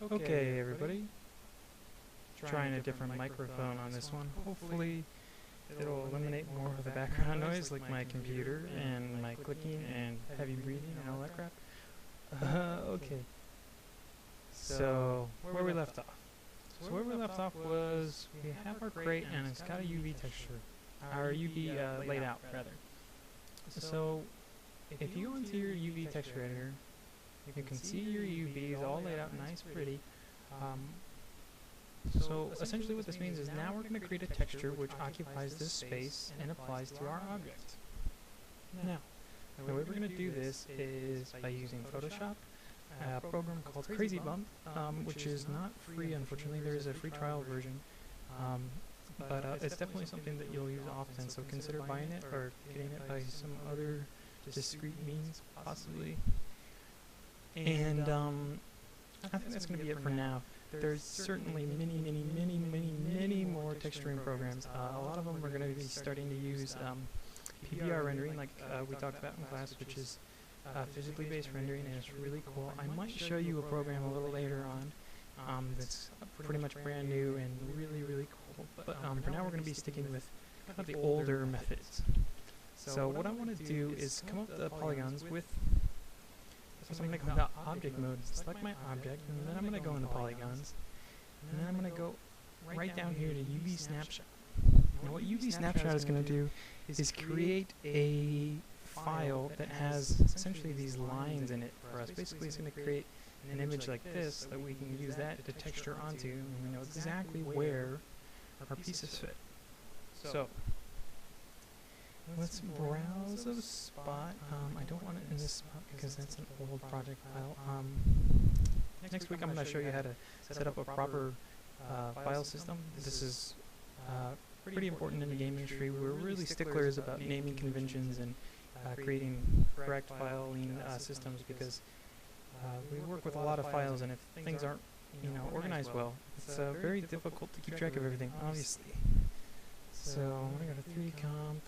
Okay, everybody. Trying a different microphone on this one. Hopefully, it'll eliminate more of the background noise, like my computer and my clicking and heavy breathing and all that crap. Okay. So, where we left off. So where we left off was we have our crate and it's got a UV texture, our UV layout rather. So, if you go into your UV texture editor, you can see your UVs all laid out nice, pretty. So essentially what this means is now we're going to create a texture which occupies this space and applies to our object. Now, the way we're going to do this is by using Photoshop, a program called Crazy Bump, which is not free, unfortunately. There is a free trial version, but it's definitely something that you'll use often, so consider buying it or getting it by some other discrete means, possibly. And I think that's going to be it for now. There's certainly many more texturing programs. A lot of them are going to be starting to use PBR rendering, like we talked about in class, which is physically based rendering, and it's really cool. I might show you a program a little later on that's pretty much brand new and really cool. But for now, we're going to be sticking with kind of the older methods. So what I want to do is come up with the polygons with. So I'm going to go into object mode, select my object, and then I'm going to go into polygons, and then I'm going to go right down here to UV snapshot. Now what UV snapshot is going to do is create a file that has essentially these lines in it for us. Basically it's going to create an image like this that we can use that to texture onto, and we know exactly where our pieces fit. So let's browse a spot. I don't want it in this spot because that's an old project file. Next week I'm going to show you how to set up a proper file system. This is pretty important in the game industry. We're really sticklers about naming conventions and creating correct filing systems because we work with a lot of files, and if things aren't organized well, it's very difficult to keep track of everything, obviously. So I'm going to go to 3comp.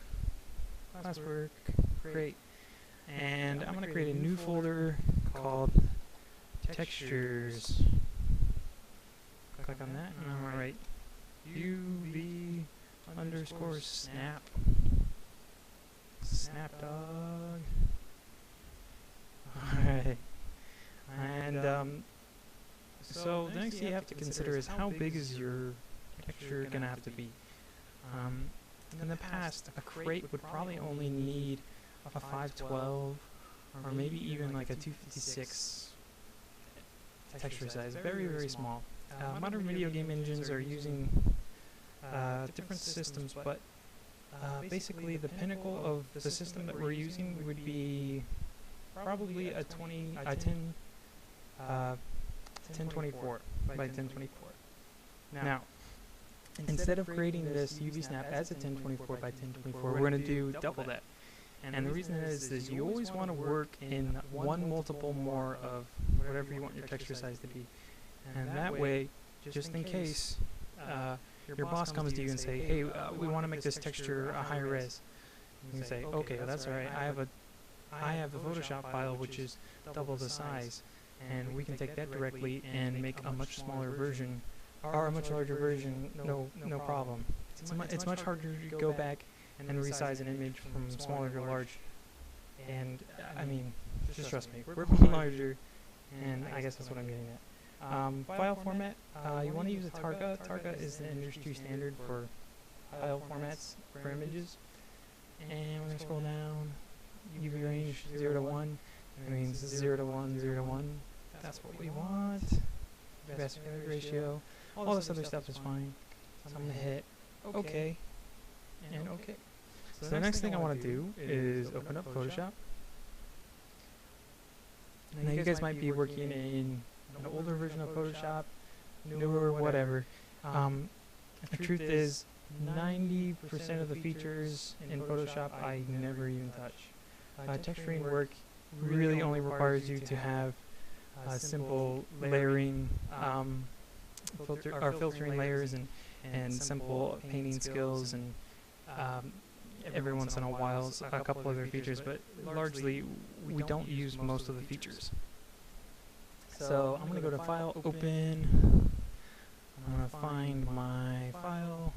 Classwork, great, and I'm going to create a new folder called textures. Click on that, and I'm going to write UV underscore snap, snapdog. Alright, and so the next thing you have to consider is how big is your texture going to have to be. In the past, a crate would probably only need a 512 or maybe even like a 256 texture size, very small. Modern video game engines are using different systems, but basically the pinnacle of the system that we're using would be probably a 1024 by 1024. Now, instead of creating this UV snap as a 1024 by 1024, we're going to do double that. And the reason is you always want to work in one multiple more of whatever you want your texture size to be. And that way, just in case your boss comes to you and say, hey, we want to make this texture a higher res. You can say, okay, well, that's alright. I have a Photoshop file which is double the size, and we can take that directly and make a much smaller version or a much larger version, no problem. It's much harder to go back and resize an image from smaller to large. And, I mean, just trust me, we're going larger, and I guess that's what I'm getting at. File format, you want to use a Targa. Targa is the industry standard for file formats for images. And we're going to scroll down. UV range 0 to 1. That means 0 to 1, 0 to 1. That's what we want. Aspect ratio. All this other stuff is fine. So I'm going to hit OK and OK. So the next thing I want to do is open up Photoshop. Now you guys might be working in an older version of Photoshop, newer, whatever. The truth is, 90% of the features in Photoshop I never even touch. Texturing work really only requires you to have simple layering, filtering layers and simple painting skills, and every once in a while a couple other features, but largely we don't use most of the features. So I'm going to go to File, Open. I'm going to find my file.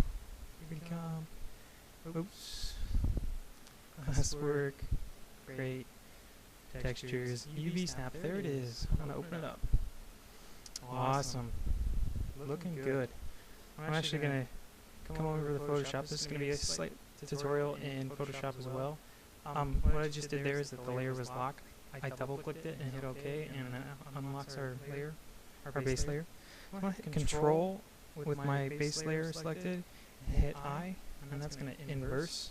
Here we come. Oops. Classwork. Great. Textures. UV Snap. There it is. I'm going to open it up. Awesome. Looking good. I'm actually going to come over to Photoshop. This is going to be a slight tutorial in Photoshop as well. What I just did there is that the layer was locked. I double clicked it and hit OK, and that unlocks our layer, our base layer. I'm going to hit Control with my base layer selected, hit I, and that's going to inverse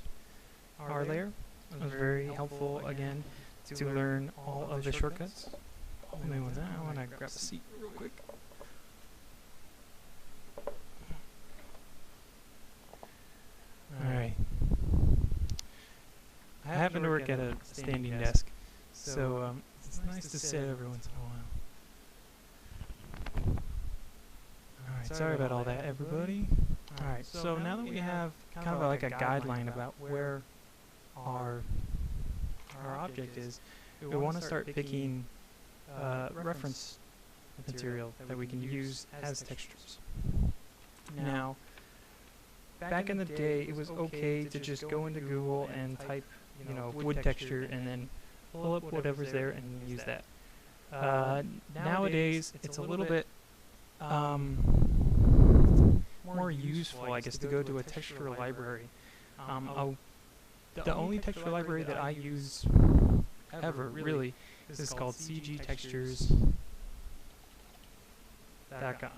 our layer. It was very helpful again to learn all of the shortcuts. I want to grab a seat real quick. Alright. I happen to work at a standing desk, so it's nice to sit every once in a while. Alright, sorry about all that, everybody. Alright, so now that we have kind of like a guideline about where our object is, we want to start picking reference material that we can use as textures. Now, back in the day, it was okay to just go into Google and type, wood texture, and then pull up whatever's there and use that. Nowadays, it's a little bit more useful, I guess, to go to a texture library. The only texture library that I use ever, really, is called cgtextures.com.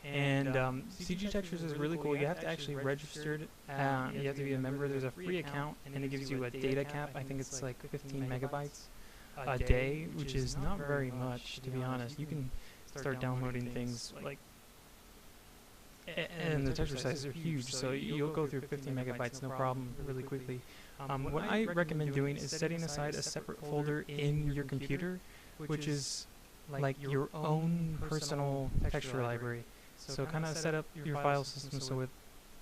And CG Textures is really cool. You have to actually register it. You have to be a member. There's a free account, and it gives you a data cap. I think it's like 15 megabytes a day, which is not very much, to be honest. You can start downloading things like, and the texture sizes are huge, so you'll go through 15 megabytes no problem really quickly. What I recommend doing is setting aside a separate folder in your computer, which is like your own personal texture library. So kind of set up your file system so it's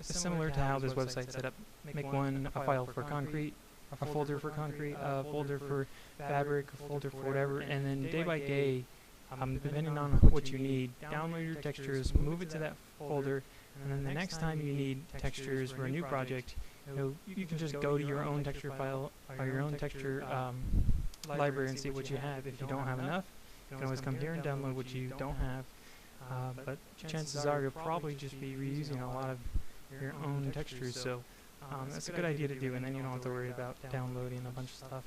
similar to how this website's set up. Make a file for concrete, a folder for concrete, a folder for fabric, a folder for whatever, and then day by day, depending on what you need, download your textures, move it to that folder, and then the next time you need textures for a new project, you can just go to your own texture file or your own texture library and see what you have. If you don't have enough, you can always come here and download what you don't have. But chances are you'll probably just be reusing a lot of your own textures, so that's a good idea to do, and then you don't have to worry about downloading a bunch of stuff.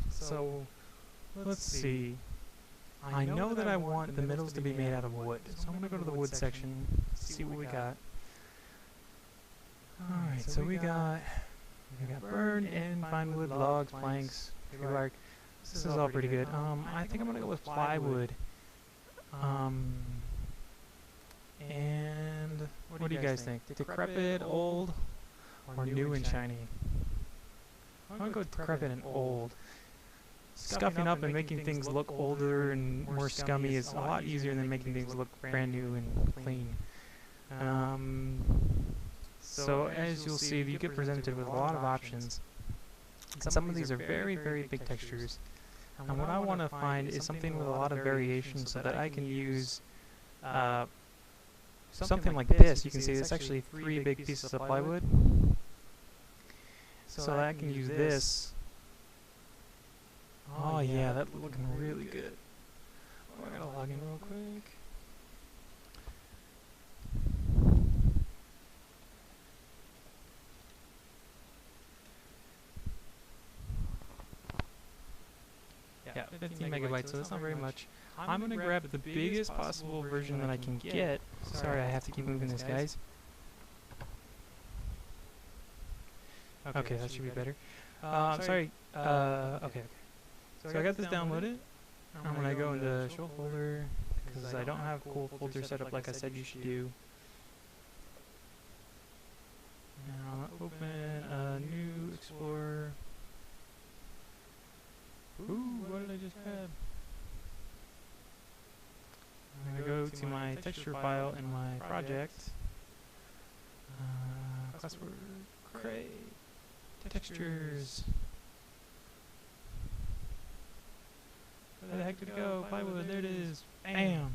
So let's see. I know that I want the middles to be made out of wood, so I'm going to go to the wood section, see what we got. Alright, so we got burn and fine wood, logs, planks, bark. This is all pretty good. I think I'm going to go with plywood. And what do you guys think? Decrepit, old, or new and shiny? I'm going to go decrepit and old. Scuffing up and making things look older and more scummy is a lot easier than making things look brand new and clean. So as you'll see, you get presented with a lot of options. Some of these are very, very big textures. And what I want to find is something with a lot of variation so that I can use something like this. You can see it's actually 3 big pieces of plywood. So that I can use this. Oh yeah, that's looking really good. Oh, I gotta log in real quick. Yeah, 15 megabytes, so that's not very much. I'm gonna grab the biggest possible version that I can get. Sorry, I have to keep moving this, guys. Okay, that should be better. Sorry. Okay. So I got this downloaded. I'm gonna go into show folder because I don't have cool folder set up like I said you should do. Now open a new Explorer. Ooh, what did I just grab? I'm gonna go to my texture file in my project. Classwork, create. Textures. Where the heck did it go? Plywood, there it is. Bam!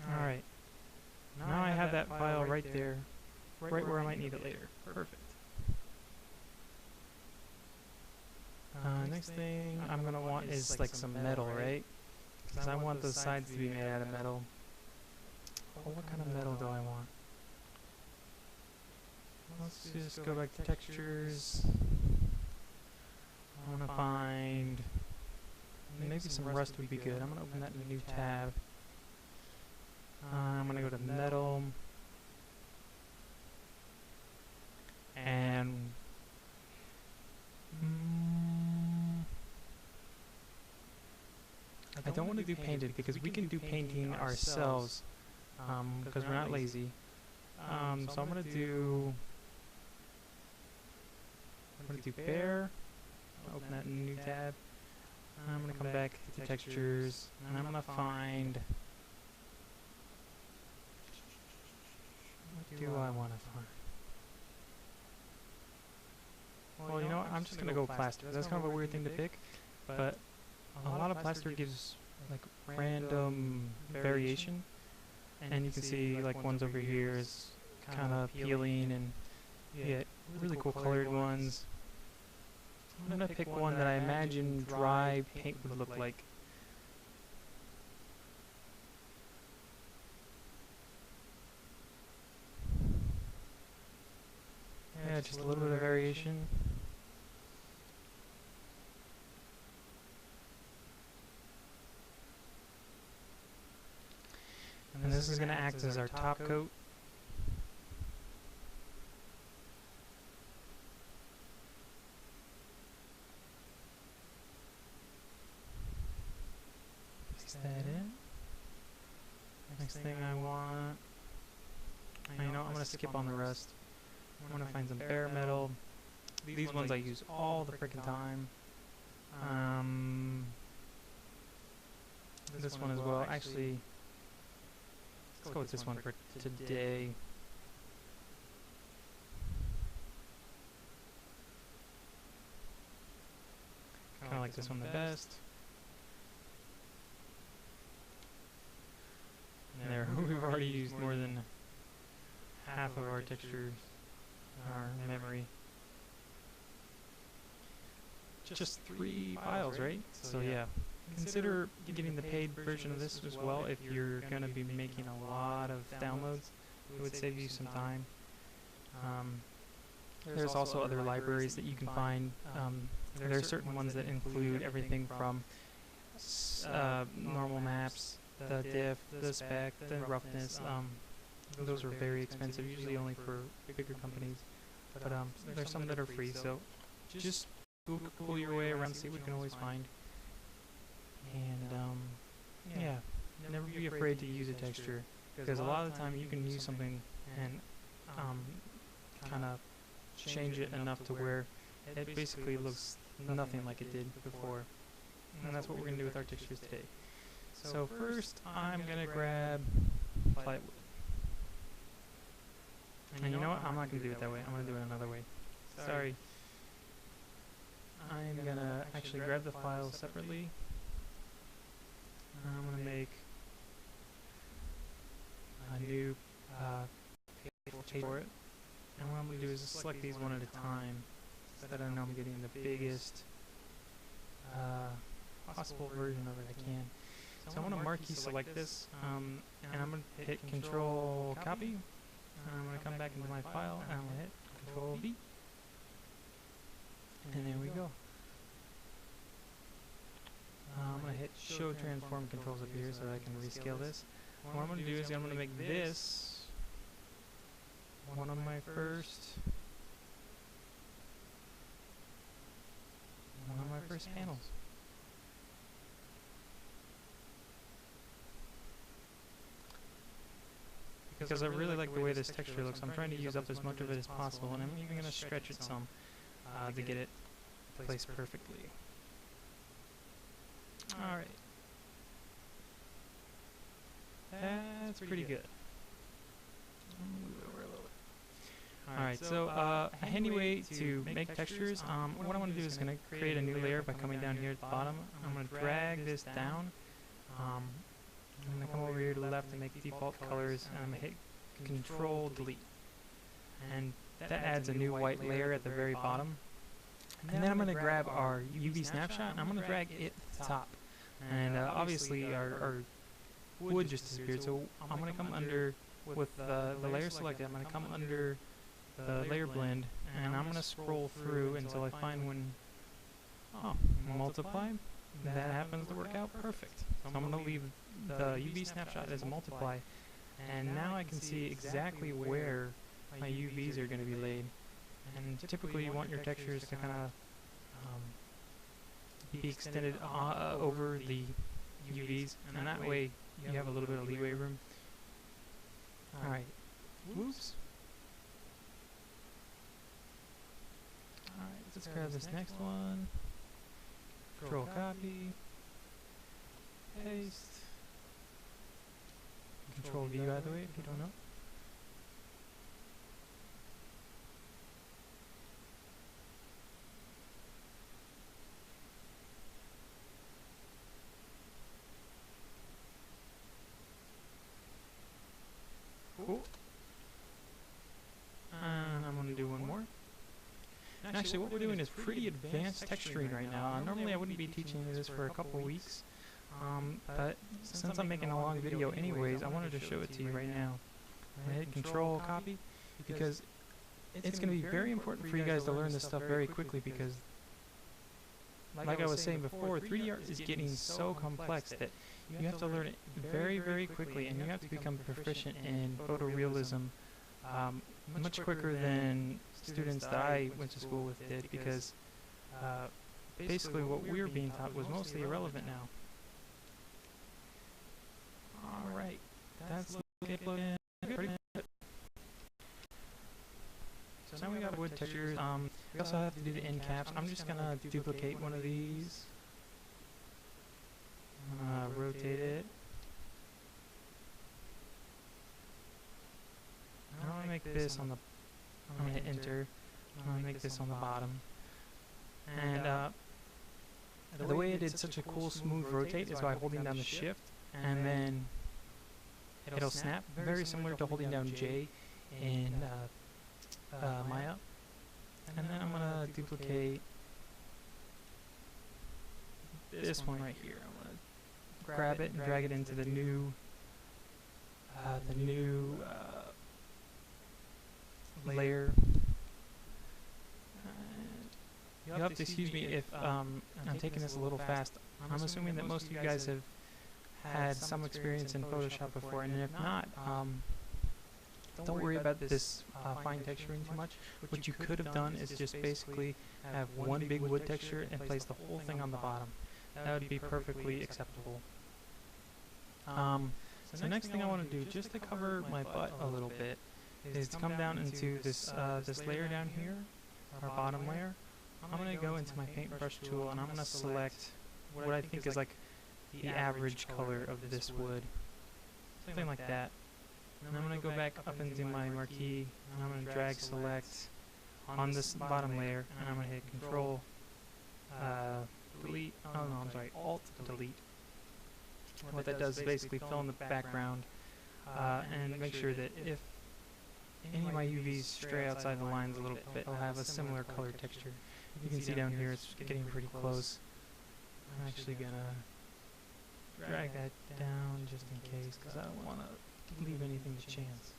Alright. Now I have that file right there. Right where I might need it later. Perfect. Next thing I'm gonna want is like some metal, right? Because I want the sides to be made out of metal. Oh, what kind of metal do I want? Let's just go back to textures. I want to find maybe some rust would be good. I'm going to open that in a new tab. I'm going to go to metal. And I don't want to do painted because we can do painting ourselves because we're not lazy. So I'm going to do bare. I'll open that in a new tab. I'm going to come back to textures and I'm going to find, what do I want to find? Well, you know what, I'm just going to go plaster. That's kind of a weird thing to pick, but a lot of plaster gives like random variation, and you can see like ones over here is kind of peeling, and you get really cool colored ones. I'm going to pick one that I imagine dry paint would look like. Yeah, just a little bit of variation. And this is going to act as our top coat. Place that in. Next thing I want, you know, I'm going to skip on the rest. I'm going to find some bare metal. These ones I use all the frickin' time. This one as well. Actually, let's go with this one for today. Kind of like this one the best. There, we've already used more than half of our textures, our memory. Just 3 files, right? So yeah. Consider getting the paid version of this as well if you're going to be making a lot of downloads. It would save you some time. There's also other libraries that you can find. There are certain ones that include everything from normal maps, the diff, the spec, the roughness. Those are very expensive, usually only for bigger companies. But there's some that are free, so just Google your way around, see what you can always find. And yeah, never be afraid to use a texture, because a lot of the time you can use something and kind of change it enough to where it basically looks nothing like it did before. And that's what we're going to do with our textures today. So first I'm going to grab plywood. And you know what, I'm not going to do it that way, I'm going to do it another way. Sorry. I'm going to actually grab the files separately. I'm going to make a new page for it. And what I'm going to do is just select these one at a time so that I know I'm getting the biggest possible version of it I can. So I want to marquee select this, and I'm going to hit Control Copy. And I'm going to come back into my file, and I'm going to hit Control V. And there we go. I'm going to hit Show Transform Controls up here so that I can rescale this. What I'm going to do is I'm going to make this one of my first panels. Because I really like the way this texture looks, I'm trying to use up as much of it as possible, and I'm even going to stretch it some to get it placed perfectly. Alright. That's pretty good. Move it over a little bit. Alright, so a handy way to make textures, what I want to do is going to create a new layer by coming down here at the bottom. I'm going to drag this down. I'm going to come over here to the left and make default colors, and I'm going to hit Control Delete. And that adds a new white layer at the very bottom. And then I'm going to grab our UV snapshot, and I'm going to drag it to the top. And obviously our wood just disappeared, so I'm going to come under, with the layer selected, I'm going to come under the layer blend, and I'm going to scroll through until I find one. Oh, multiply. That happens to work out perfect. So I'm going to leave the UV snapshot as a multiply, and now I can see exactly where my UVs are going to be laid. And typically you want your textures to kind of be extended over the UVs, and that way you have a little bit of leeway room. Alright, whoops. Alright, let's grab this next one. Control copy, paste, Control V by the way if you don't know. Cool. And I'm going to do one more. And actually what we're doing is pretty advanced texturing right now. Normally I wouldn't be teaching you this for a couple weeks, but since I'm making a long video anyways, I wanted to show it to you right now. I hit Control Copy because it's going to be very important for you guys to learn this stuff very quickly, because like I was saying before, 3D art is getting so complex that you have to learn it very, very quickly, and you have to become proficient in photorealism much quicker than students that I went to school with did, because basically what we were being taught was mostly irrelevant now. Alright, that's looking pretty good. So now we got wood textures. We also have to do the end caps. I'm just gonna duplicate one of these. Rotate it. I'm gonna make this on the. I'm gonna hit enter. I'm gonna make this on the bottom. And the way I did such a cool smooth rotate is by holding down the shift, and then it'll snap, very similar to holding down J in Maya. And then I'm gonna duplicate this one right here. I'm gonna grab it and drag it into the new layer. You'll have to excuse me if I'm taking this a little fast. I'm assuming that most of you guys have had some experience in Photoshop before, and if not, don't worry about this fine texturing too much. What you could have done is just basically have one big wood texture and place the whole thing on the bottom. That would be perfectly acceptable. So next thing I want to do, just to cover my butt a little bit, is to come down into this this layer down here, our bottom layer. I'm going to go into my paintbrush tool, and I'm going to select what I think is like the average color of this wood, something like that. And I'm going to go back up into my marquee, and I'm going to drag select on this bottom layer, and I'm going to hit Control delete. Oh no, I'm sorry, Alt delete. What that does is basically fill in the background and make sure that if any of my UVs stray outside the lines a little bit, they'll have a similar color texture. You can see down here it's getting pretty close. I'm actually going to drag that down just in case, because I don't want to leave anything to chance.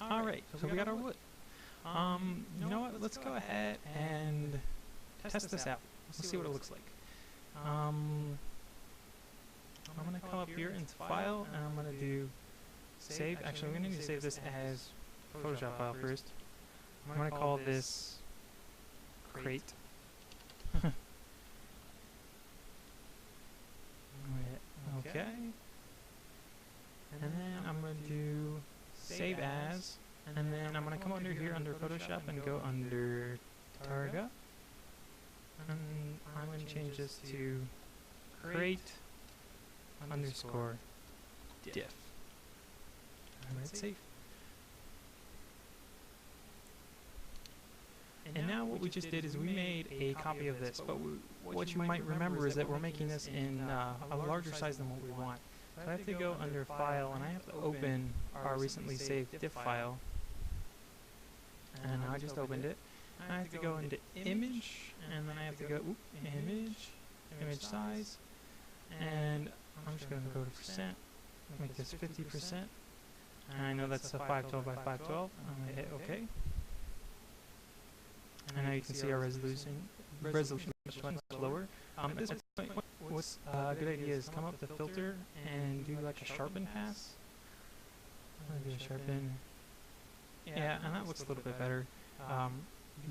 Alright, so we got our wood. You know what, let's go ahead and test this out. Let's see what it looks like. I'm going to come up here into File, and I'm going to do Save. Actually, I'm going to need to save this as Photoshop file first. I'm going to call this Crate. Okay. And then I'm going to do Save As, and then I'm going to come under here under Photoshop and go under Targa. And I'm going to change this to Crate _ diff. Alright, save. And now what we just did is we made a copy of this, but what you might remember is that we're making this in a larger size than what we want. So I have to go under File, and I have to open our recently saved diff file. And I just opened it. I have to go into Image, and then I have to go, Image Size, and I'm just going to go to percent, make this 50%, and I know that's a 512 by 512. I'm going to hit OK. And now you can see our resolution is much lower. At this point, what's a good idea is come up to Filter and do like a sharpen pass. I'm going to do a sharpen. Yeah, and that looks a little bit better.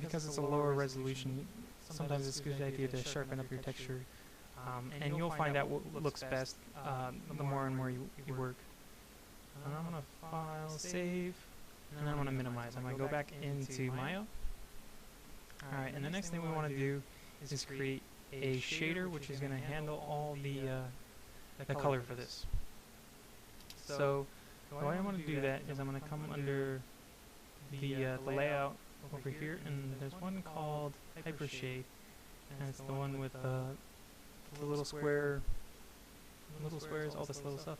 Because it's a lower resolution, sometimes it's a good idea to sharpen up your texture. And you'll find out what looks best the more and more you work. And I'm going to File, Save, and then I'm going to minimize. I'm going to go back into Maya. Alright, and the next thing we want to do is create a shader which is going to handle all the color for this. So the way I want to do that is I'm going to come under the layout over here, and there's one called Hypershade, and it's the one with the little squares, all this little stuff.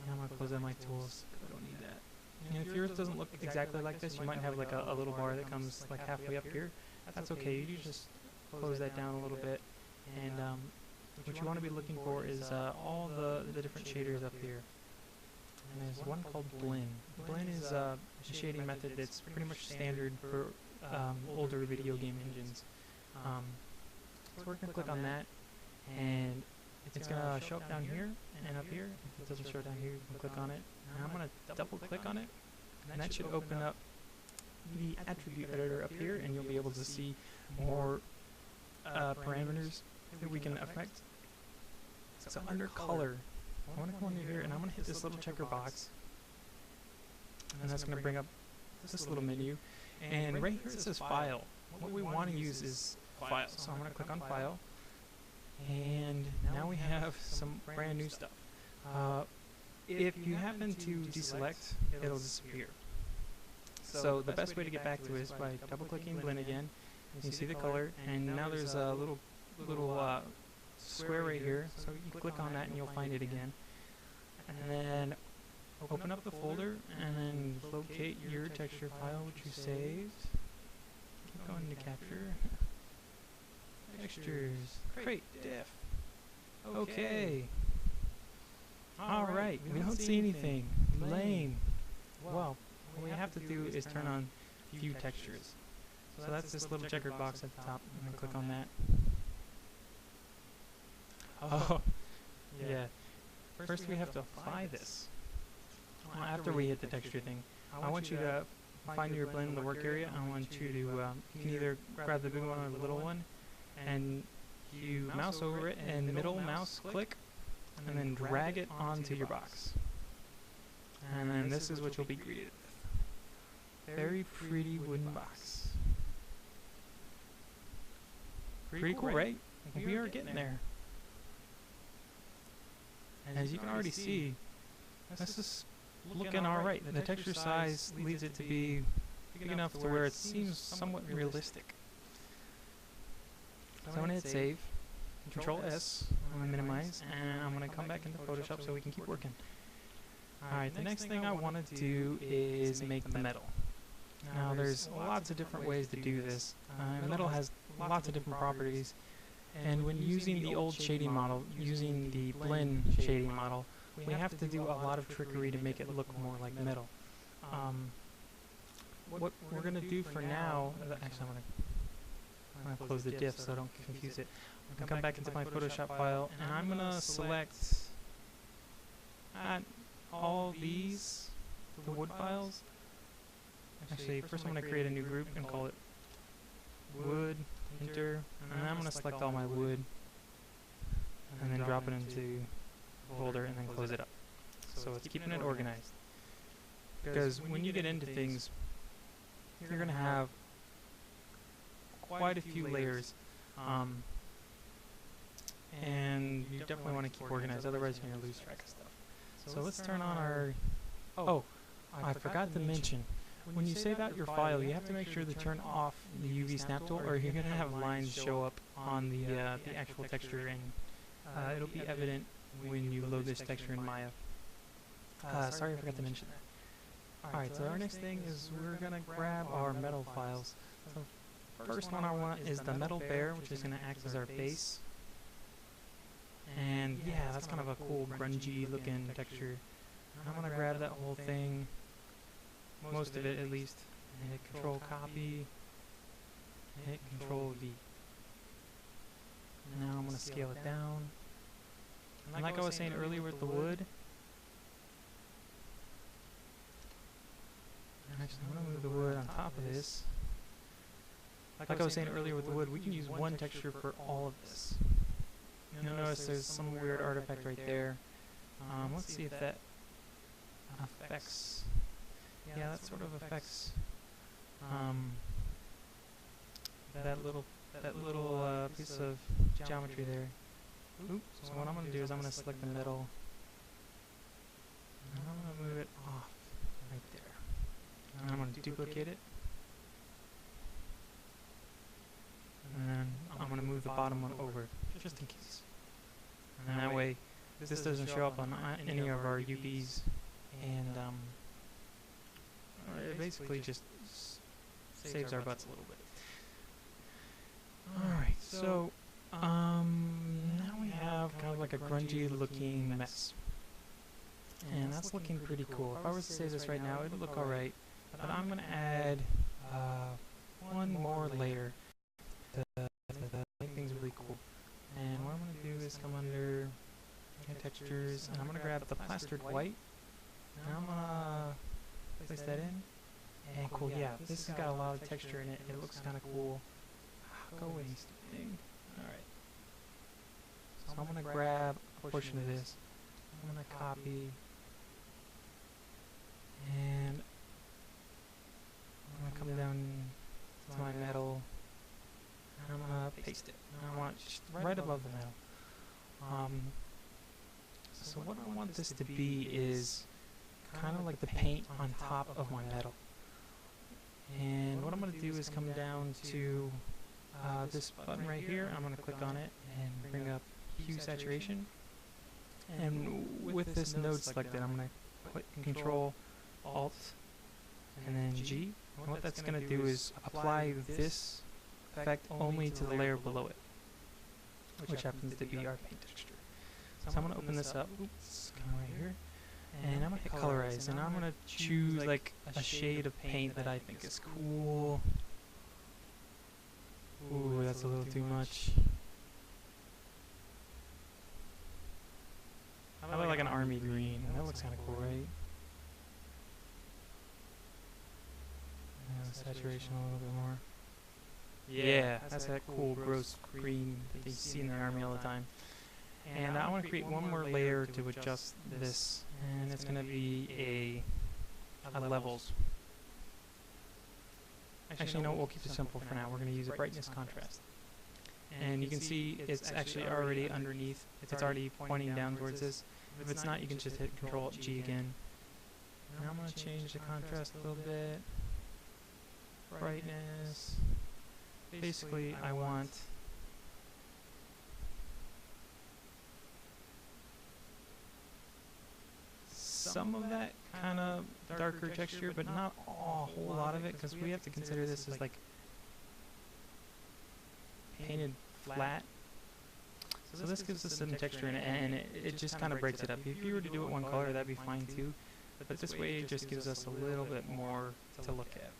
And I'm going to close out my tools. I don't need that. And if yours doesn't look exactly like this, you might have like a little bar that comes like halfway up here. That's okay, you just close that down a little bit, and what you want to be looking for is all the different shaders up here. And there's one called Blend. Blend is a shading method that's pretty much standard for older video game engines. So we're going to click on that, and it's going to show up down here and up here. If it doesn't show down here, you can click on it. And I'm going to double click on it, and that should open up the attribute editor up here, and you'll be able to see more parameters that we can affect. So under color, I want to come under here, and I'm going to hit this little checker box, and that's going to bring up this little menu. And right here it says File. What we want to use is File. So I'm going to click on File, and now we have some brand new stuff. If you happen to deselect, it'll disappear. So the best way to get back to it is by double-clicking Blend again. You see the color, and now there's a little square right here. So you click on that, and you'll find it again. And then open up the folder, and then locate your texture file which you saved. Keep going to Capture. Textures. Create diff. Okay. Alright, we don't see anything. Lame. Well, what we have to do is turn on View Textures. So that's this little checkered box at the top. I'm going to click on that. Oh, yeah. First we have to apply this. Well, after we hit the texture thing, I want you to find your blend in the work area. I want you to, you can either grab the big one or the little one, and you mouse over it and middle mouse click, and then drag it onto your box. And then this is what you'll be greeted with. Very pretty wooden box. Pretty cool, right? We are getting there. As you can already see, this is looking alright. The texture size leaves it to be big enough to where it seems somewhat realistic. So I'm going to hit save, Control S, I'm going to minimize, and I'm going to come back into Photoshop so we can keep working. Alright, the next thing I want to do is make the metal. Now there's lots of different ways to do this. Metal has lots of different properties, and when using the old shading model, using the blend shading model, we have to do a lot of trickery to make it look more like metal. What we're going to do for now, actually I'm going to close the diff so I don't confuse it. I'm going to come back into my Photoshop file, and I'm going to select all these, the wood files. Actually, first I'm going to create a new group and call it wood, enter, and then I'm going to select all my wood, and then drop it into the folder and then close it up. So it's keeping it organized. Because when you get into things, you're going to have quite a few layers, and you definitely want to keep organized, otherwise you're going to lose track of stuff. So let's turn on our... Oh, I forgot to mention, when you save out your file, you have to make sure to turn off the UV snap tool, or you're going to have lines show up on the actual texture, and it'll be evident when you load this texture in Maya. Sorry I forgot to mention that. Alright, so our next thing is we're going to grab our metal files. So first one I want is the metal bear, which is going to act as our base. And yeah, that's kind of a cool grungy looking texture. I'm going to grab that whole thing, most of it at least, and hit Control Copy, and hit Control V. Now I'm going to scale it down. And like I was saying earlier with the wood, actually I'm going to move the wood on top of this. Like I was saying earlier with the wood, we can use one texture for all of this. You'll notice there's some weird artifact right there. Let's see if that affects. Yeah, that sort of affects that little piece of geometry there. Oops. So what I'm going to do is I'm going to select the metal, and I'm going to move it off right there. And I'm going to duplicate it, and then I'm going to move the bottom one over, just in case. And that way, this doesn't show up on any of our UVs, and it basically just saves our butts a little bit. Alright, so now we have kind of like a grungy looking mess. And that's looking pretty cool. If I was to say this right now, it would look alright. But I'm going to add one more layer to make things really cool. And what I'm going to do is come under textures, and I'm going to grab the plastered white, and I'm going to place that in. And cool, yeah, this has got a lot of texture in it. It looks kind of cool. Go away, stupid thing. Alright. So I'm going to grab a portion of this. I'm going to copy. And I'm going to come down to my metal. And I'm going to paste it. And I want it just right above the metal. So what I want this to be is kind of like the paint on top of my metal. And what I'm going to do is come down to this button right here. I'm going to click on it and bring up Hue Saturation. And with this node selected, I'm going to click Control Alt and then G. And what that's going to do is apply this effect only to the layer below it, which happens to be our paint texture. So I'm going to open this up, oops, come right here, and I'm going to hit Colorize, and I'm going to choose like a shade of paint that I think is cool. Ooh, that's a little too much. How about like an army green? That looks kind of cool, right? Saturation a little bit more. Yeah, that's that cool gross green that you see in the army all the time. And I want to create one more layer to adjust this, and it's going to be a levels. Actually, no, we'll keep it simple for now. We're going to use a brightness contrast. And you can see it's actually already underneath. It's already pointing down towards this. If it's not, you can just hit Control G again. And I'm going to change the contrast a little bit. Brightness. Basically, I want some of that kind of darker texture, but not a whole lot of it, because we have to consider this as like painted flat. So this gives us some texture in it, and it just kind of breaks it up. If you were to do it one color, that'd be fine too, but this way it just gives us a little bit more to look at.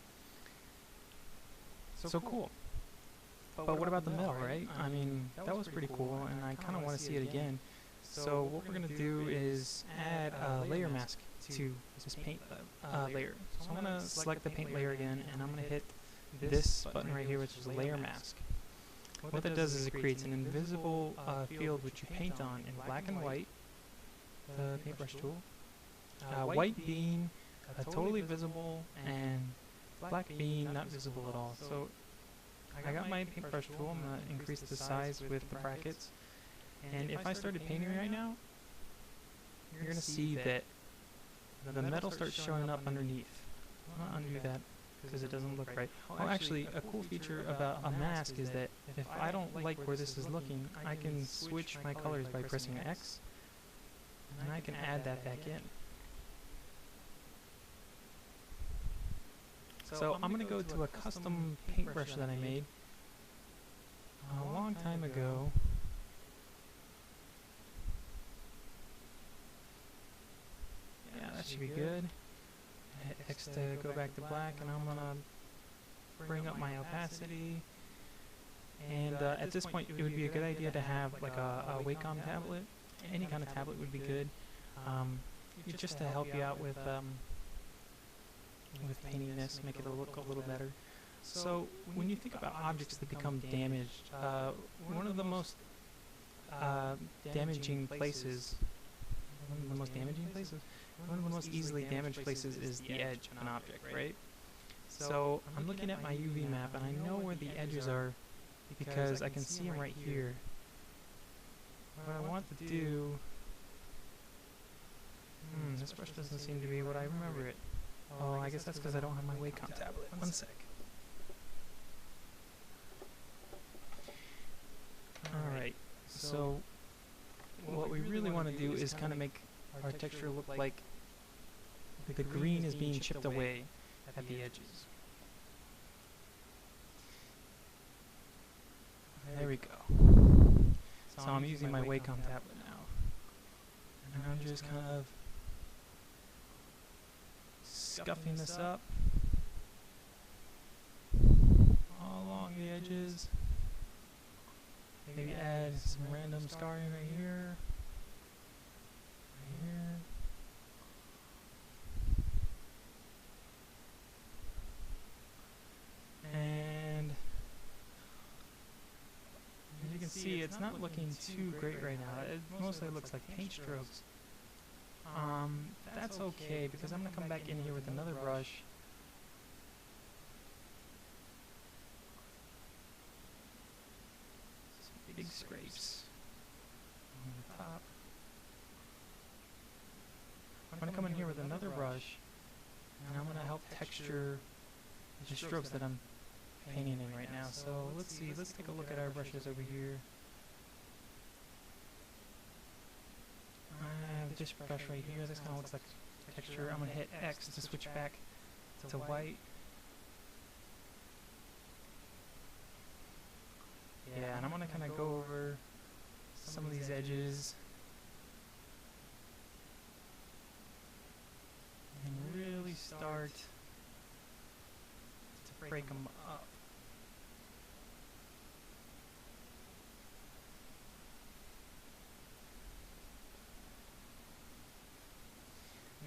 So cool. But what about the metal, right? I mean, that was pretty cool, and I kind of want to see it again. So what we're going to do is add a layer mask to this paint layer. So I'm going to select the paint layer again, and I'm going to hit this button right here, which is layer mask. What that does is it creates an invisible field which you paint on in black and white, the paintbrush tool, white being totally visible, and black being not visible at all. So I got my paintbrush tool. I'm going to increase the size with the brackets. And if I started painting right now, you're going to see that the metal starts showing up underneath. I'm going to undo that. because it doesn't look right. Well, actually, a cool feature about a mask is that if I don't like where this is looking, I can switch my colors by pressing X, and I can add that back in. So I'm going to go to a custom paintbrush that I made a long time ago. Yeah, that should be good. Hit X to go back to black, and I'm going to bring up my opacity. And at this point, it would be a good idea to have like a Wacom tablet. Any kind of tablet would be good, just to help you out with painting this, make it look a little better. So when you think about objects that become damaged, one of the most damaging places, one of the most easily damaged places is the edge of an object, right? So I'm looking at my UV map, and I know where the edges are because I can see them right here. What I want to do... this brush doesn't seem to be what I remember it. Oh, I guess that's because I don't have my Wacom tablet. One sec. Alright, so what we really want to do is kind of make our texture look like the green is being chipped away at the edges. There we go. So I'm using my Wacom tablet now. And I'm just kind of scuffing this up all along the edges. Maybe add some random scarring right here. Right here. And as you can see, it's not looking too great right now. It mostly looks like paint strokes. That's okay, because I'm going to come back in here with another brush. Some big scrapes on the top. I'm going to come in here with another brush, and I'm going to help texture the strokes that I'm painting in right now. So let's see, let's take a look at our brushes over here. I have this brush right here. This kind of looks like texture. I'm going to hit X to switch back to white. Yeah, and I'm going to kind of go over some of these edges and really start to break them up.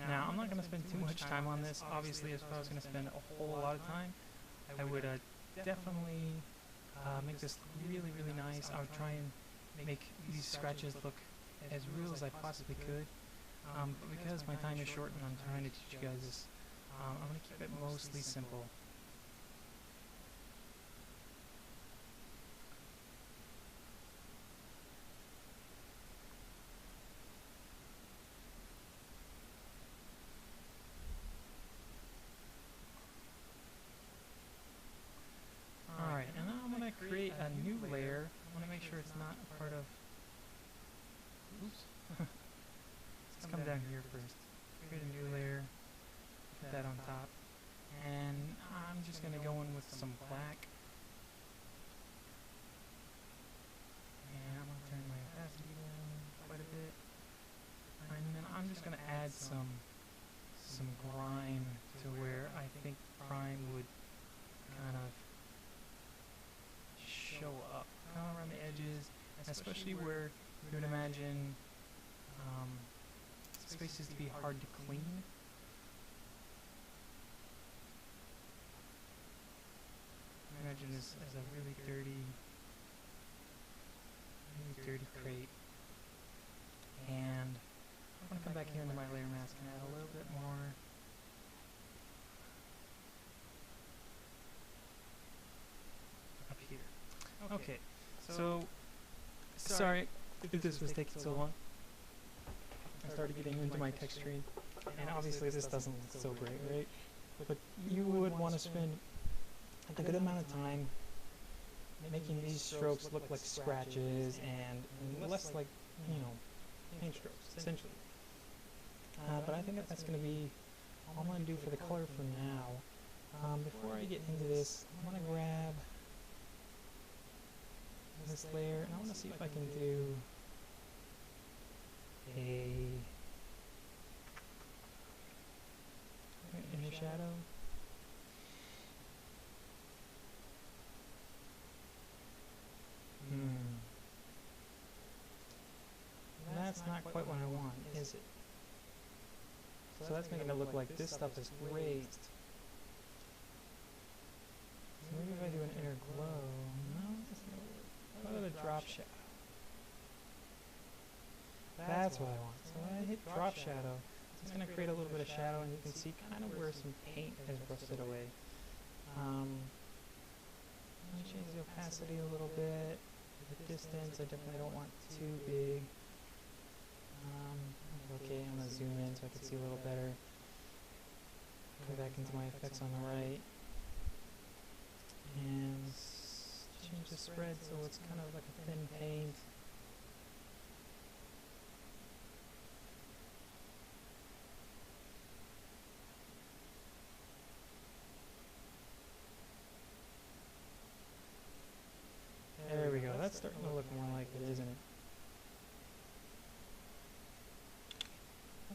Now, I'm not going to spend too much time on this. Obviously, if I was going to spend a whole lot of time, I would definitely make this really, really nice. I would try and make these scratches look as real as I possibly could. But because my time is short and I'm trying to teach you guys this, I'm going to keep it mostly simple. Alright, and now I'm going to create a new layer. I want to make sure it's not a part of... Oops. Let's come down here first. Create a new layer. Put that on top. And I'm just going to go in with some black. And I'm going to turn my opacity down quite a bit. And then I'm just going to add some grime to where I think grime would kind of show up, kind of around the edges, especially where you would imagine spaces to be hard to clean. Imagine this as a really dirty crate. And I'm going to come back here into my layer mask and add a little bit more. Up here. Okay, so sorry if this was taking so long. I started getting into my texturing, and obviously this doesn't look so great, right? but you would want to spend a good amount of time making these strokes look like scratches and less like, paint strokes, essentially. But I think that's going to be all I'm going to do for the color for now. Before I get into this, I'm going to grab this layer, and I want to see if I can do an inner shadow. That's not quite what I want, is it? So that's making it look like this stuff is raised. So maybe if I do an inner glow, no, that's not gonna work. What about a drop shadow? That's what I want. So when I hit drop shadow, it's going to create a little bit of shadow, and you can see kind of where some paint has rusted away. I'm going to change the opacity a little bit. The distance, I definitely don't want too big. Okay, I'm going to zoom in so I can see a little better. Go back into my effects on the right. And change the spread so it's kind of like a thin paint. There we go, that's starting to look more like it, isn't it?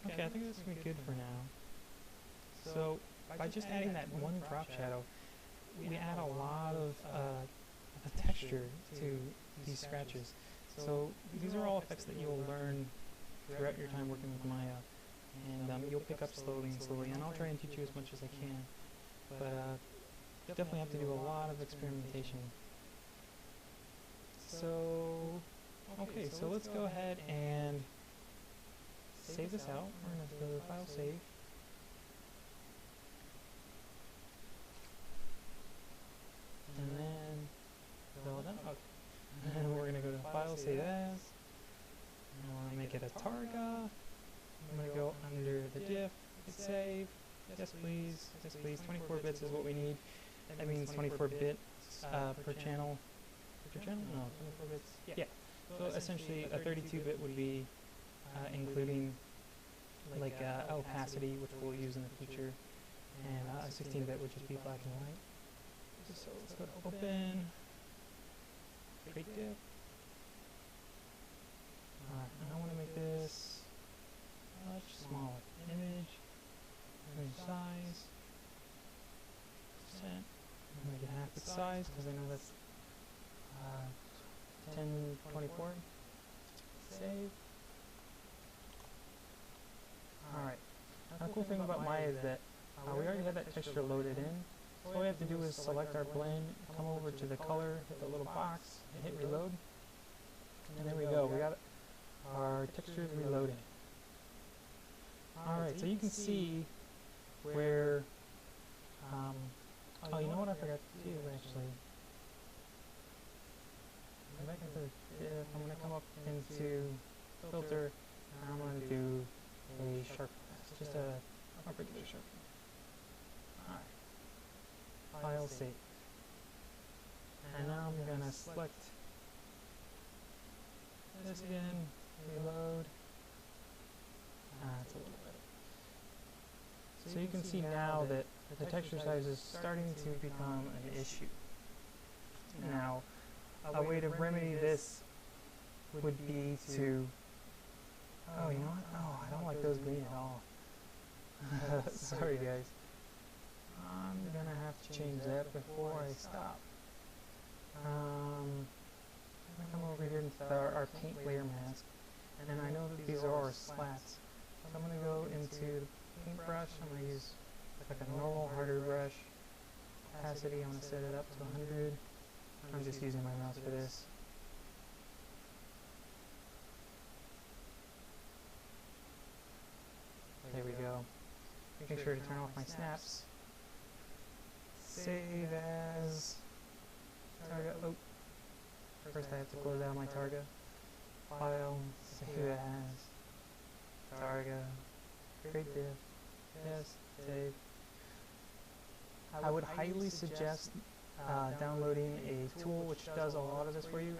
Okay, I think that's going to be good for now. So, by just adding that one drop shadow, we add a lot of texture to these scratches. So, these are all effects that you'll learn throughout your time working with Maya. And you'll pick up slowly and slowly, and I'll try and teach you as much as I can. But definitely have to do a lot of experimentation. So, okay, so let's go ahead and save this out. We're going to go to File Save. And then, well done. Okay. And we're going to go to File Save As. And I want to make it a Targa. I'm going to go under the diff, hit save. Yes please, yes please. 24 bits is what we need. That means 24 bits per channel. Per channel? No, 24 bits. Yeah. So essentially a 32-bit would be including like opacity, which we'll use in the future, and a 16-bit would just be black and white. So let's go to Open, Create Diff. Alright, and I want to make this much smaller. Image size, percent. I'm going to get half its size because I know that's 1024. Save. Alright. Now the cool thing about Maya is that we already have that texture loaded in. So all we have to do is select our blend, come over to the color, hit the little box, and hit reload. And there we go. We got our textures reloading. Alright, so you can see where, oh, you know what I forgot to do actually? Go back into the diff. I'm going to come up into filter, and I'm going to do a sharpness, just a regular sharpness. Alright. File save. And now I'm going to select this again, reload. It's a little better. So you can see now that the texture size is starting to become an issue. Now, a way to remedy this would be to, oh, you know what? Oh, I don't like those green at all. Sorry guys. I'm gonna have to change that before I stop. I'm gonna come over here into our paint layer mask, and I know that these are our slats. So I'm gonna go into the paintbrush. I'm gonna use like a normal harder brush. Opacity, I'm gonna set it up to 100. I'm just using my mouse for this. There we go. Make sure to turn off my snaps. Save as Targa. Oh, first I have to close out my Targa. File, save as Targa. Create diff. Yes, save. I would highly suggest downloading a tool which does a lot of this for you.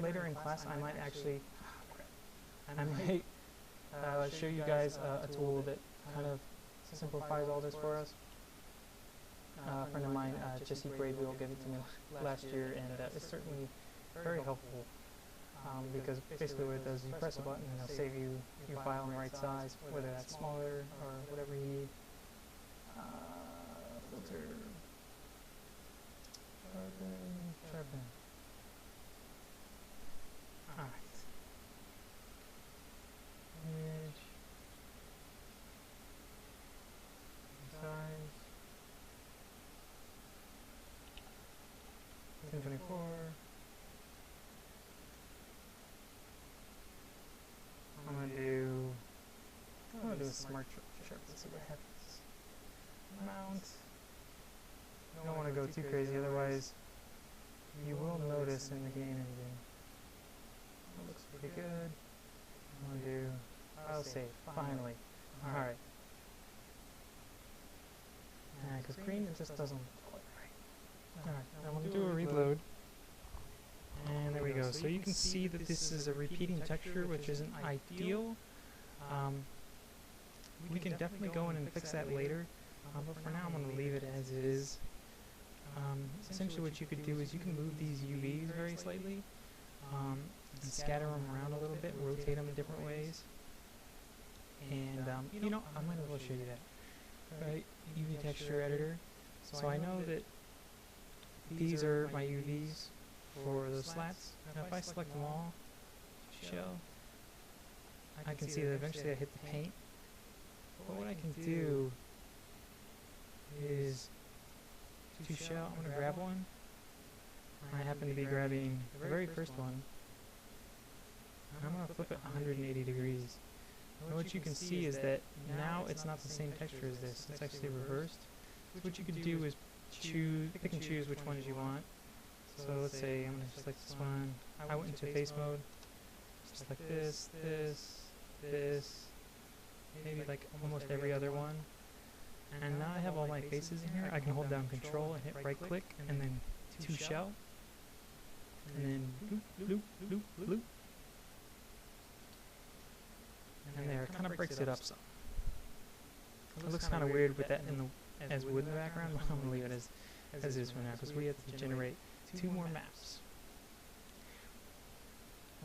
Later in class, I might actually, show you guys a tool that kind of simplifies all this for us. A friend of mine, Jesse Bradeville, gave it to me last year, and it's certainly very helpful. Because basically what it does is you press a button and it'll save you your file in the right size, whether that's smaller or whatever you need. Filter, sharpen. Alright. Image. Size. 1024. I'm gonna do a smart sharp. Let's see what happens. Mount. You don't want to go too crazy, otherwise you will notice in the game engine. That looks pretty good. I'm gonna do file save. Finally. Alright. Yeah, because green it just doesn't look quite right. Alright, I'm gonna do a reload. And there we go. So you can see that this is a repeating texture, which isn't ideal. We can definitely go in and fix that later, but for now I'm going to leave it as it is. Essentially what you could do is you can move these UVs very slightly and scatter them around a little bit, rotate them in different ways. And you know, I might as well show you that. Right, UV texture editor. So I know that these are my UVs for those slats. Now if I select them all, show, I can see that eventually I hit the paint. But what I can do is to show, I'm going to grab one. I happen to be grabbing the very first one. And I'm going to flip it 180 degrees. And what you can see is that now it's not the same texture as this, it's actually reversed. So what you can do is pick and choose which ones you want. So let's say I'm going to select this one. I went into face mode. Just like this, maybe like almost every other one. And now I have all my faces in here. I can hold down Control and hit right click and then to shell. And then loop, loop, loop, loop. And there, it kind of breaks it up some. It looks kind of weird with that as wood in the background, but I'm going to leave it as is for now because we have to generate 2 more maps.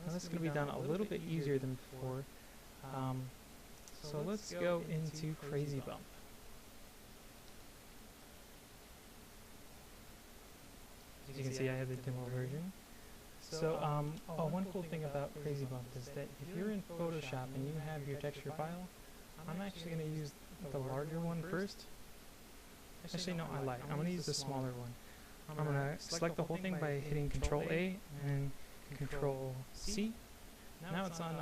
Now this is going to be done a little bit easier than before. So let's go into Crazy Bump. As you can see, I have the demo version. So one cool thing about Crazy Bump is that if you're in Photoshop and you have your texture file, I'm actually going to use the larger one first. Actually, no, I lied. I'm going to use the smaller one. I'm going to select the whole thing by hitting Control A and Control C. Now it's on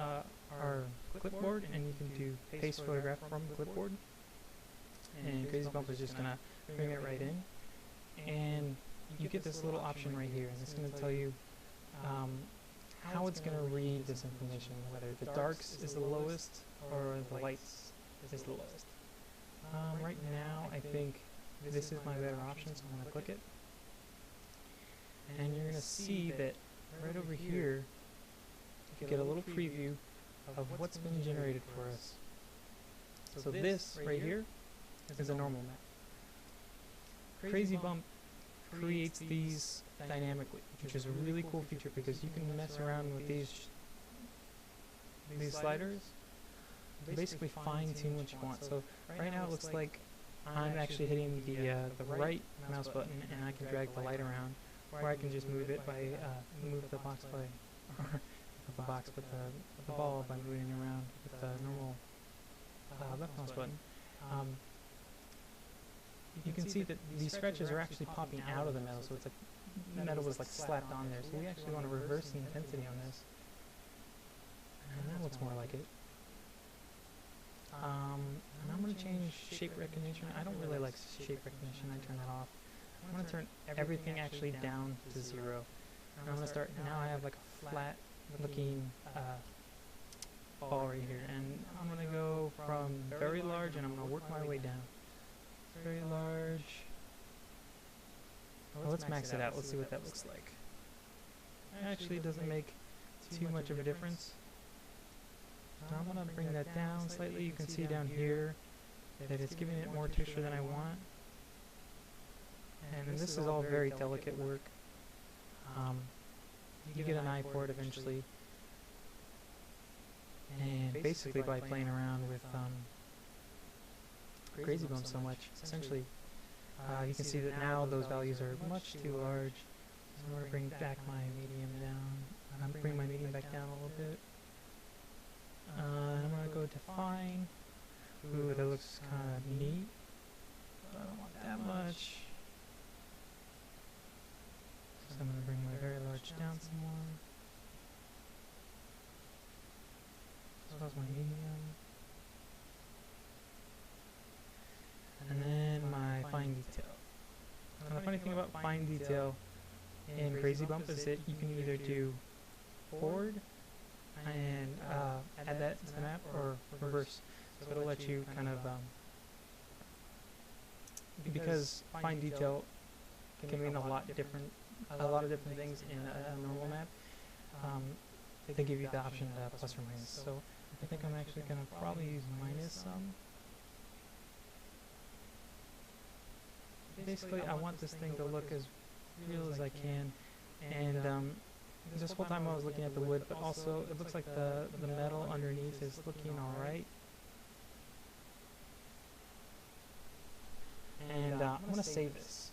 our clipboard, and you can do paste photograph from clipboard. And Crazy Bump is just going to bring it right in. And you get this little option right here, and it's going to tell you how it's going to read this information, whether the darks is the lowest or the lights is the lowest. Right now, I think this is my better option, so I'm going to click it. And you're going to see that right over here, you get a little preview of what's been generated for us. So this right here is a normal map. Crazy Bump creates these dynamically, which is a really cool feature because you can mess around with these sliders and basically fine-tune what you want. So right now it looks like I'm actually hitting the right mouse button and I can drag the light around, or I can just move it by move the box by the ball by moving around with the normal left mouse button. You can see that these scratches are actually popping out of the metal, so it's like metal was like slapped on there. So we actually want to reverse the intensity on this, and that looks more like it. And I'm going to change shape recognition. I don't really like shape recognition. I turn that off. I'm going to turn everything actually down to 0. And I'm going to start, now I have like a flat looking ball right here. And I'm going to go from very large and I'm going to work my way down. very large. Well, let's max it out. Let's see what that looks like. Actually, it doesn't make too much of a difference. So I'm going to bring that down slightly. You can see down here that it's giving it more texture than I want. And this is all very delicate work. You get an eye for it eventually. And basically by playing around with Crazy Bump so much, essentially, you can see that now those values are much too large. So I'm going to bring back my medium down. I'm bring my medium back down a little bit. And I'm going to go define. Ooh, that looks kind of neat. But I don't want that much. So I'm going to bring my very large down some more. So that's my medium. And then my fine detail. And the funny thing about fine detail in Crazy Bump is that you can either do forward and add that to the map, or reverse. So it'll let you kind of, because fine detail can mean a lot of different things in a normal map. They give you the option of plus or minus. So I think I'm actually going to probably use minus some. Basically, I want this thing to look as real as I can, and this whole time I was looking at the wood, but also it looks like the metal underneath is looking alright. And I'm going to save this.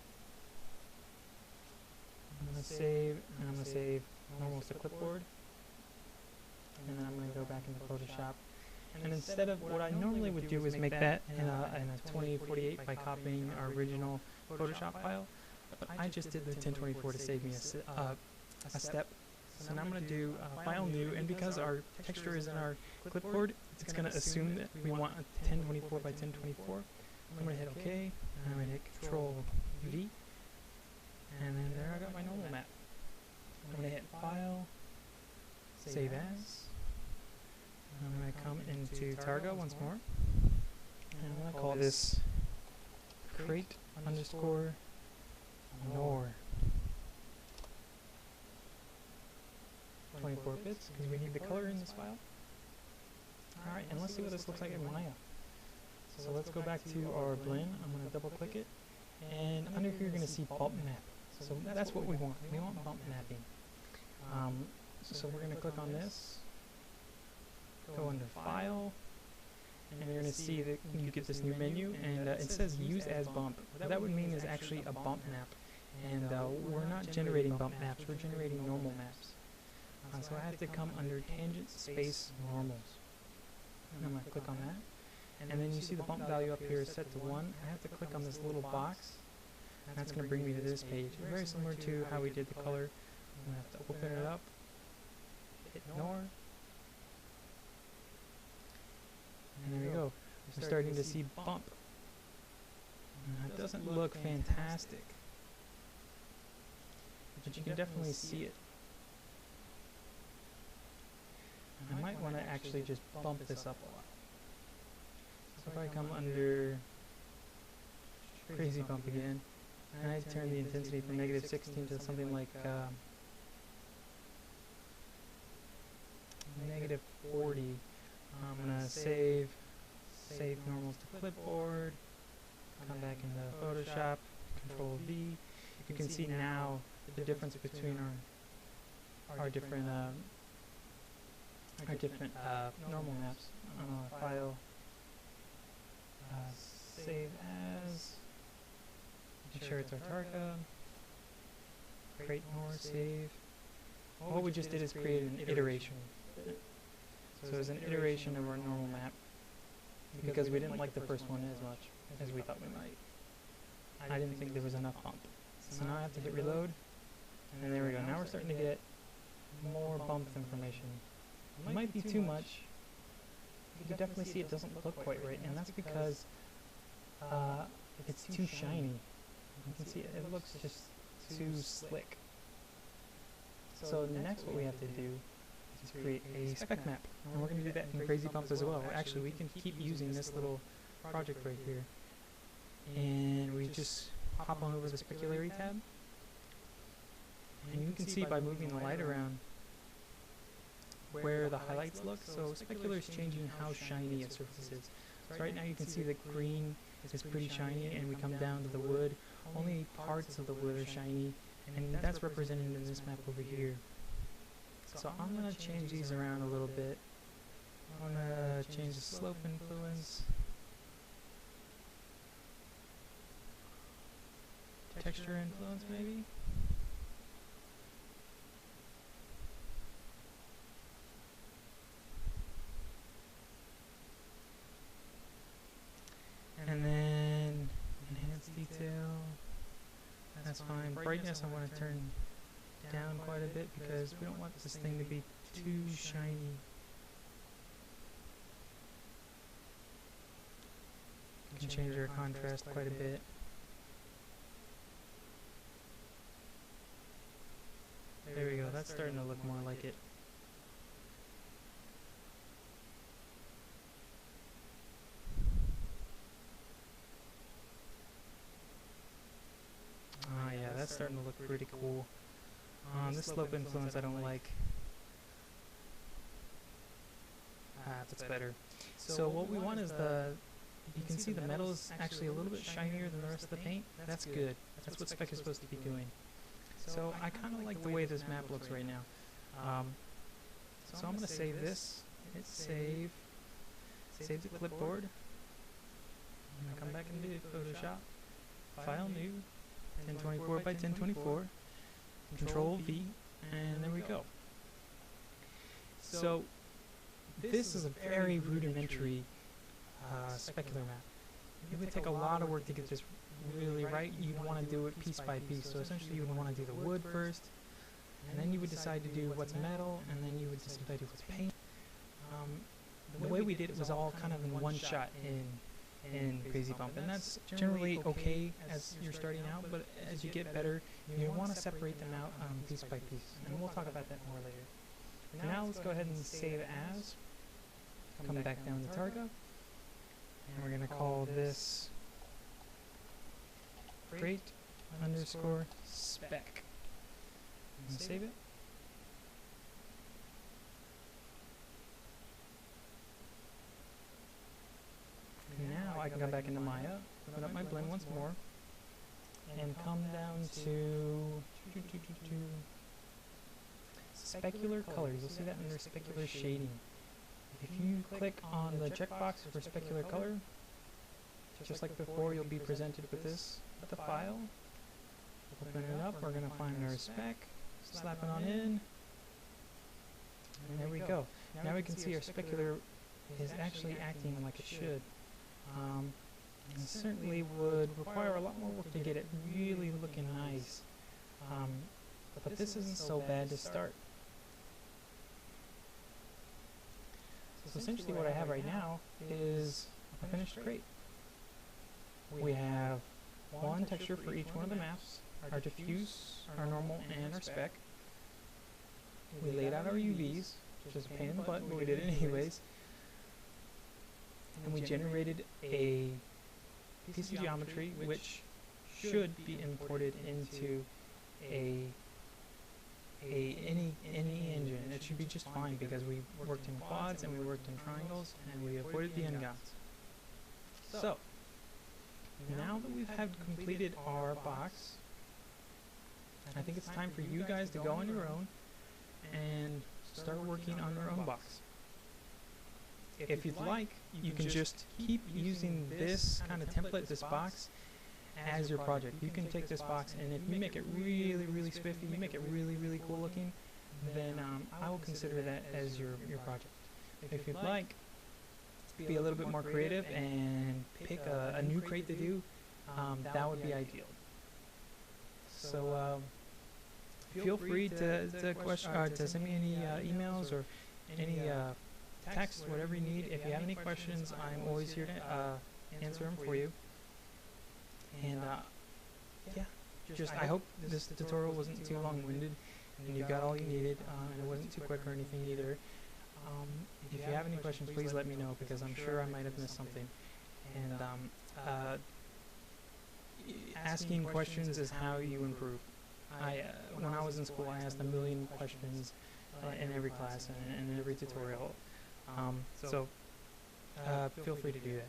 I'm going to save, and I'm going to save almost a clipboard, and then I'm going to go back into Photoshop. And instead of what I normally would do is make that in a 2048 by copying our original Photoshop file, but I just did the 1024 to save me a step. So now I'm going to do File New, and because our texture is in our clipboard, it's going to assume that we want a 1024 by 1024. I'm going to hit OK, and I'm going to hit Control V, and then there I got my normal map. I'm going to hit File, Save As. I'm going to come into Targa once more, and I'm going to call this crate underscore nor 24 bits, because we need the color in this file. Alright, and let's see what this looks like in Maya. So let's go back to our blend. I'm going to double click it, and under here you're going to see bump map. So that's what we want. We want bump mapping. So we're going to click on this, go under File, and you're going to see that you get this new menu, and it says Use as Bump. What that would mean is actually a bump map, and we're not generating bump maps, we're generating normal maps. So I have to come under Tangent Space Normals. And I'm going to click on that, and then you see the bump value up here is set to 1. I have to click on this little box, and that's going to bring me to this page. Very similar to how we did the color. I'm going to have to open it up, hit Ignore. And there we go. We're starting to see bump. It doesn't look fantastic, but you can definitely see it. I might want to actually just bump this up a lot. So if I come under Crazy Bump again, and I turn the intensity from -16 to something like -40, I'm going to save normals to clipboard, come back into Photoshop, Control V. You can see now the difference between our different normal maps. File, Save As, make sure it's Autarka, create more, save. What we just did is create an iteration. So it's an iteration of our normal map, because we didn't like the first one as much as we thought we might. I didn't think there was enough bump. So now I have to hit reload, and there we go. Now we're starting to get more bump information. It might be too much. You can definitely see it doesn't look quite right, and that's because it's too shiny. You can see it looks just too slick. So next what we have to do is create a spec map, and we're going to do that in Crazy Bump as well. Actually, we can keep using this little project right here. and we just hop on over the specularity tab, and you can see by moving the light around where the highlights look. So specular is changing how shiny a surface is. So right now you can see the green is pretty shiny, and we come down to the wood, only parts of the wood are shiny, and that's represented in this map over here. So I'm going to change these around a little bit. I'm going to change the slope influence, texture influence maybe. And then enhance detail, that's fine. Brightness I want to turn down quite a bit because we don't want this thing to be too shiny. You can change our contrast quite a bit. There we go, that's starting to look more like it. Ah yeah, that's starting to look pretty cool. This slope influence I don't like. That's better. So what we want is you can see the metal is actually a little bit shinier than the rest of the paint. That's good. That's what spec is supposed to be doing. So I kind of like the way this map looks right now. So I'm going to save this. Hit save. Save the clipboard. I'm going to come back into Photoshop. File new. 1024 by 1024. Control V. And there we go. So this is a very rudimentary specular map. It would take a lot of work to get this really right. You'd want to do it piece by piece. So essentially you would want to do the wood first, and then you would decide to do what's metal, and then you would decide to do what's paint. The way we did it was all kind of in one shot in Crazy Bump, and that's generally okay as you're starting out, but as you get better, you want to separate them out piece by piece, and we'll talk about that more later. For now, let's go ahead and save as. Come back down to Targa, and we're going to call this Create underscore spec, and save it. Now I can come back into Maya, put up my blend once more, and come down to specular colors. You'll see that under specular shading. If you click on the checkbox for specular color, just like before, you'll be presented with this, the file. Open it up, we're going to find our spec, slap it on in, and there we go. Now we can see our specular is actually acting like it should. It certainly would require a lot more work to get it really looking nice, but this isn't so bad to start. So essentially what I have right now is a finished crate. We have one texture for each one of the maps, our diffuse, our normal, and our spec. We laid out our UVs, which is a pain in the butt, but we did it anyways. And we generated a piece of geometry which should be imported into any engine. It should be just fine because we worked in quads and we worked in triangles and we avoided the n-GOTs. So now that we've had completed our box, I think it's time for you guys to go on your own and start working on your own box. If you'd like, you can just keep using this kind of template, this box, as your project. You can take this box, and if you make it really, really spiffy, you make it really, really cool looking, then I will consider that as your project. If you'd like, be a little bit more creative and pick a new crate to do, that would be ideal. So feel free to send me any emails or any text, whatever you need. If you have any questions, I'm always here to answer them for you. And yeah, I hope this tutorial wasn't too long-winded and you got all you needed, and it wasn't too quick or anything either. If you have any questions, please let me know because I'm sure I might have missed something. And asking questions is how you improve. When I was in school, I asked a million questions in every class and in every tutorial. Feel free to do that.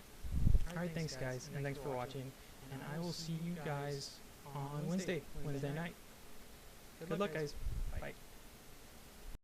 Alright, thanks guys, and thanks for watching. And I will see you guys on Wednesday night. Good luck, guys. Bye.